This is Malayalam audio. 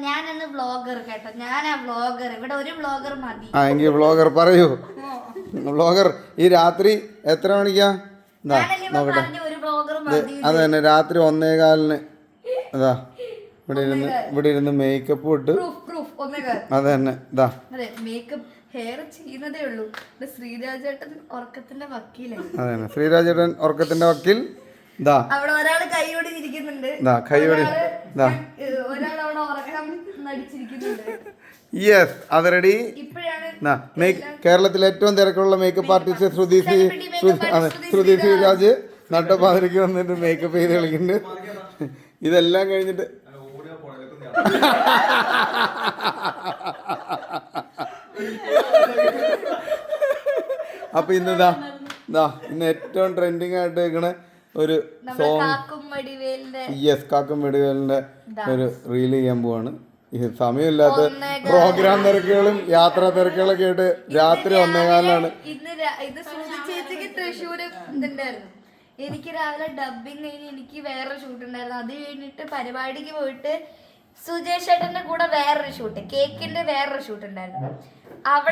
ഞാനൊന്ന് വ്ളോഗർ കേട്ടോ, ഞാനാ വ്ളോഗർ. ഇവിടെ ഒരു വ്ളോഗർ മതി. ആ എങ്കിൽ വ്ളോഗർ പറയൂ. വ്ളോഗർ ഈ രാത്രി എത്ര മണിക്കാ? നോക്കട്ടെ. അത് തന്നെ രാത്രി 1:15 അതാ ഇവിടെ ഇരുന്ന് മേക്കപ്പ് ഇട്ട്. അത് തന്നെ ഇതാ മേക്കപ്പ് ഹെയർ ചെയ്യുന്നതേ ഉള്ളൂ. ശ്രീരാജേട്ടൻ ഉറക്കത്തിന്റെ വക്കീലായി. അതെ തന്നെ ശ്രീരാജേട്ടൻ ഉറക്കത്തിന്റെ വക്കീൽ. ഇതാ അവിടെ ഒരാള് കൈയോടി ഇരിക്കുന്നുണ്ട്. ഒരാൾ അവിടെ ഉറക്കം നടിച്ചിരിക്കുന്നുണ്ട്. യെസ് അത് റെഡി. കേരളത്തിലെ ഏറ്റവും തിരക്കുള്ള മേക്കപ്പ് ആർട്ടിസ്റ്റ് ശ്രുതി ശ്രീരാജ് നട്ടപ്പാതിരിക്ക് വന്നിട്ട് മേക്കപ്പ് ചെയ്ത് കളിക്കുന്നുണ്ട്. ഇതെല്ലാം കഴിഞ്ഞിട്ട് അപ്പൊ ഇന്ന് ഏറ്റവും ട്രെൻഡിങ് ആയിട്ട് വെക്കണ ഒരു സോങ് കാക്കും വടിവേലിന്റെ ഒരു റീൽ ചെയ്യാൻ പോവാണ്. സമയമില്ലാത്ത പ്രോഗ്രാം തിരക്കുകളും യാത്രാ തിരക്കുകളൊക്കെ ആയിട്ട് രാത്രി 1:15 ചേച്ചിക്ക് തൃശ്ശൂര് ഇതുണ്ടായിരുന്നു. എനിക്ക് രാവിലെ ഡബിങ് കഴിഞ്ഞ് എനിക്ക് വേറൊരു ഷൂട്ട് ഉണ്ടായിരുന്നു. അത് കഴിഞ്ഞിട്ട് പരിപാടിക്ക് പോയിട്ട് സുജേഷ് ചേട്ടന്റെ കൂടെ വേറൊരു ഷൂട്ട്, കേക്കിന്റെ വേറൊരു ഷൂട്ട് ഉണ്ടായിരുന്നു. അവിടെ